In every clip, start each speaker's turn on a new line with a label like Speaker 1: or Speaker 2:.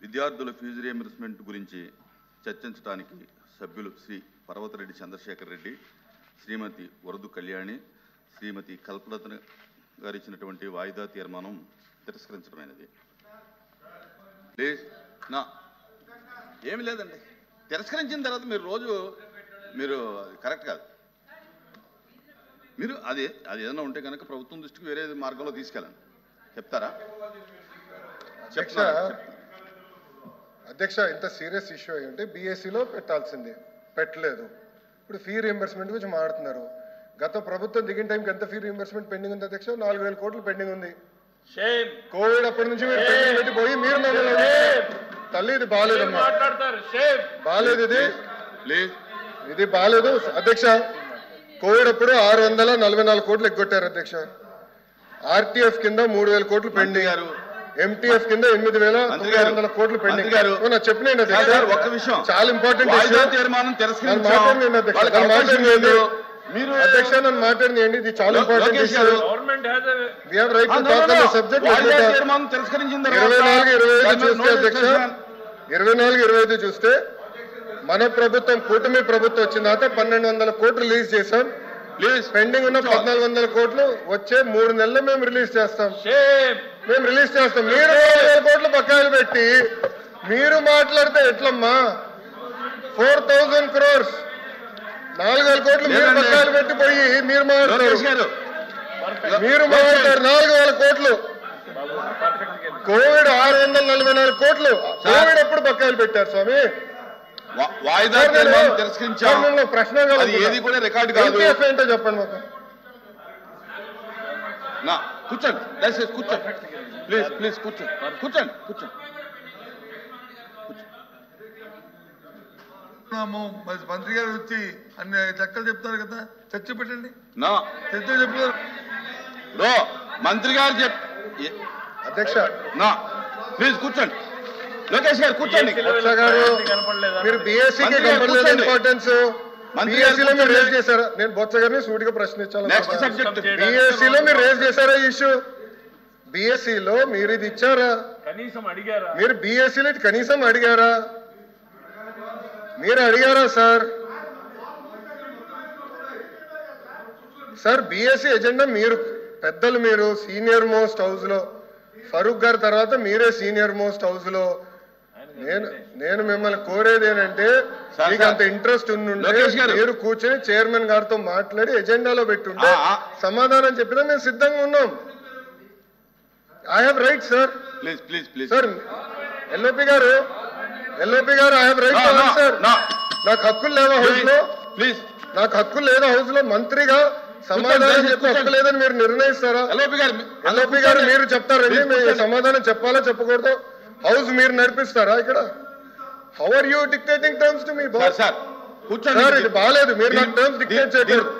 Speaker 1: విద్యార్థుల fee reimbursement గురించి చర్చించడానికి సభ్యులు శ్రీ పర్వతరెడ్డి చంద్రశేఖర్ రెడ్డి, శ్రీమతి వరదు కళ్యాణి, శ్రీమతి కల్పలత గారు ఇచ్చినటువంటి వాయిదా తీర్మానం తిరస్కరించడమైనది. ప్లీజ్ నా ఏమి లేదండి, తిరస్కరించిన తర్వాత మీరు కరెక్ట్ కాదు. మీరు అది ఏదైనా ఉంటే కనుక ప్రభుత్వం దృష్టికి వేరే మార్గంలో తీసుకెళ్ళండి. చెప్తారా?
Speaker 2: అధ్యక్ష, ఇంత సీరియస్ ఇష్యూ అయ్యి ఉంటే బీఎస్సీలో పెట్టాల్సింది, పెట్టలేదు. ఇప్పుడు ఫీ రీయింబర్స్మెంట్ గురించి మాట్లాడుతున్నారు. గత ప్రభుత్వం దిగిన టైంకి ఎంత ఫీ రీయింబర్స్మెంట్ పెండింగ్ ఉంది అధ్యక్ష? 4,000 కోట్లు పెండింగ్ ఉంది. కోవిడ్ అప్పటి నుంచి మీరు పెండింగ్ పెట్టిపోయి మీరు తల్లి ఇది బాగాలేదమ్మా, బాగాలేదు, ఇది బాగాలేదు అధ్యక్ష. కోవిడ్ అప్పుడు 644 కోట్లు ఎగ్గొట్టారు అధ్యక్ష. ఆర్టీఎఫ్ కింద 3,000 కోట్లు పెండింగ్, ఎంటీఎఫ్ కింద 8,900 కోట్లు పెండింగ్. చెప్పిన
Speaker 1: ఒక్క విషయం
Speaker 2: చాలా ఇంపార్టెంట్ అధ్యక్ష, నన్ను మాట్లాడింది, ఇది చాలా ఇంపార్టెంట్ ఇష్యూ. 24-25 చూస్తే మన ప్రభుత్వం కూటమి ప్రభుత్వం వచ్చిన తర్వాత 1,200 కోట్లు రిలీజ్ చేశాం. పెండింగ్ ఉన్న 1,400 కోట్లు వచ్చే 3 నెలలు మేము రిలీజ్ చేస్తాం. మీరు 4,000 కోట్లు బకాయిలు పెట్టి మీరు మాట్లాడితే ఎట్లమ్మా? 4,000 crores 4,000 కోట్లు మీరు బకాయిలు పెట్టిపోయి మీరు మాట్లాడతారు. 4,000 కోట్లు. కోవిడ్ 644 కోట్లు కోవిడ్ అప్పుడు బకాయిలు పెట్టారు స్వామి. ప్రశ్న ఏంటో చెప్పండి మాకు.
Speaker 1: కూర్చోండి, దయచేసి కూర్చోండి, ప్లీజ్ కూర్చోండి.
Speaker 3: మంత్రి గారు వచ్చి అన్ని లెక్కలు చెప్తారు కదా, చర్చ పెట్టండి. చర్చ చెప్తారు
Speaker 1: మంత్రి గారు
Speaker 2: అధ్యక్ష.
Speaker 1: ప్లీజ్ కూర్చోండి. లోకేష్ గారు కూర్చోండి.
Speaker 2: మీరు బీఎస్సీకి కనపడలేదు ఇంపార్టెన్స్. బీఎస్సీలో మీరు రేజ్ చేశారా? నేను బొత్స గారిని సూటిగా ప్రశ్నించాలి. బీఎస్సీలో మీరు రేజ్ చేశారా ఈ ఇష్యూ? బీఎస్సీలో మీరు ఇది ఇచ్చారా? మీరు బీఎస్సీలో ఇది కనీసం అడిగారా? మీరు అడిగారా సార్? బీఎస్సీ ఎజెండా మీరు పెద్దలు, మీరు సీనియర్ మోస్ట్ హౌస్ లో, ఫరూక్ గారి తర్వాత మీరే సీనియర్ మోస్ట్ హౌస్ లో. నేను మిమ్మల్ని కోరేది ఏంటంటే, మీకు అంత ఇంట్రెస్ట్ ఉండుంటే మీరు కూర్చొని చైర్మన్ గారితో మాట్లాడి ఎజెండాలో పెట్టుంటే సమాధానం చెప్పినా మేము సిద్ధంగా ఉన్నాం. I have right sir. Sir LOP గారు I have right to answer. నాకు హక్కులు లేవా హౌస్ లో? నాకు హక్కులు లేదా హౌస్ లో? మంత్రిగా సమాధానం చెప్పే హక్కు లేదని మీరు నిర్ణయిస్తారా? ఎల్ఓపి గారు మీరు చెప్తారండి, మీరు సమాధానం చెప్పాలా చెప్పకూడదు? హౌస్ మీరు నడిపిస్తారా ఇక్కడ? How are you dictating terms to me boss? Sir ఇది బాగాలేదు, మీరు నాకు టర్మ్స్ డిక్టేట్ చేయకూడదు.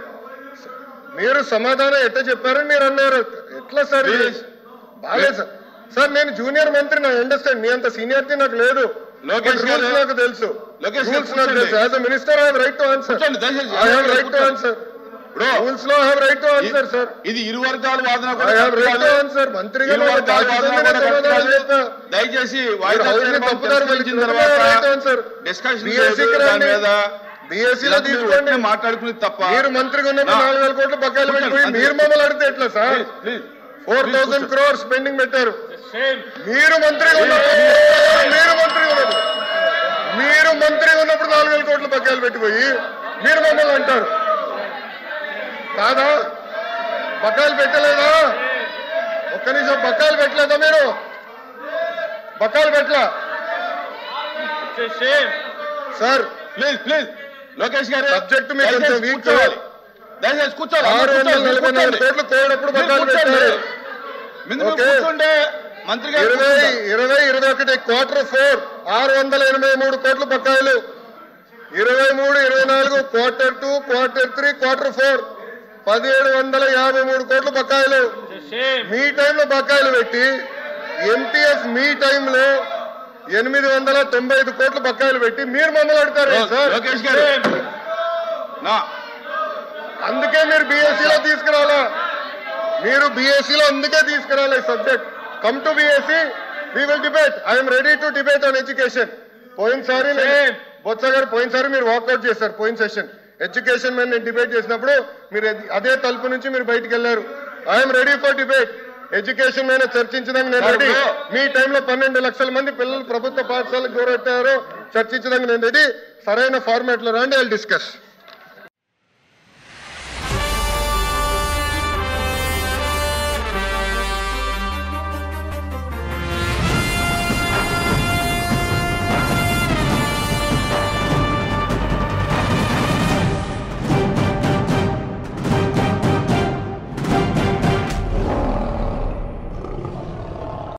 Speaker 2: మీరు సమాధానం ఎట్లా చెప్పారని మీరు అన్నారు. ఎట్లా సార్ ఇది బాగాలేదు సార్. నేను జూనియర్ మంత్రి, నా అండర్స్టాండ్. మీ అంత సీనియారిటీ నాకు లేదు. రూల్స్ నాకు తెలుసు. As a minister I have right to answer. Rules లో I have right to answer sir.
Speaker 1: ఇది ఇరు వర్గాల వాదన.
Speaker 2: I have right to answer. మంత్రిగా
Speaker 1: దయచేసి
Speaker 2: బీఎస్సీలో తీసుకోండి,
Speaker 1: మాట్లాడుకుని తప్ప.
Speaker 2: మీరు మంత్రిగా ఉన్నప్పుడు 4,000 కోట్లు బకాయిలు పెట్టిపోయి మీరు మమ్మల్ని అడిగితే ఎట్లా సార్? 4,000 crores పెండింగ్ పెట్టారు. మీరు మంత్రిగా ఉన్నప్పుడు 4,000 కోట్లు బకాయిలు పెట్టిపోయి మీరు మమ్మల్ని అంటారు కాదా? బకాయిలు పెట్టలేదా? ఒక్క నిమిషం, బకాయిలు పెట్టలేదా? మీరు బకాయిలు పెట్టలా సార్?
Speaker 1: ప్లీజ్ లోకేష్ గారు,
Speaker 2: సబ్జెక్ట్ మీరు కొంచెం వీక్ చేయాలి.
Speaker 1: దయచేసి కూర్చోవాలి.
Speaker 2: 644 కోట్లు కోడప్పుడు బకాయిలు పెట్టారు. 20-21 Q4 683 కోట్లు బకాయిలు. 23-24 Q2, Q3, Q4 1,753 కోట్లు బకాయిలు. మీ టైంలో బకాయిలు పెట్టి ఎంటీఎఫ్ మీ టైంలో 895 కోట్లు బకాయిలు పెట్టి మీరు మమ్మల్ని అడుగుతారు సార్? అందుకే మీరు బీఎస్సీలో తీసుకురావాలా? మీరు బీఎస్సీలో అందుకే తీసుకురావాలి subject. Come to BSc, We will debate. I am ready to debate on education. పోయినసారి బొత్స గారు పోయినసారి మీరు వాకౌట్ చేశారు పోయిన సెషన్. ఎడ్యుకేషన్ మీద నేను డిబేట్ చేసినప్పుడు మీరు అదే తలుపు నుంచి మీరు బయటికి వెళ్ళారు. I'm ready for debate. Education మీద చర్చించడానికి నేను రెడీ. మీ టైంలో 12 లక్షల మంది పిల్లలు ప్రభుత్వ పాఠశాలకు దూరెట్టారు. చర్చించడానికి నేను రెడీ. సరైన ఫార్మాట్ లో రండి, ఐ విల్ డిస్కస్.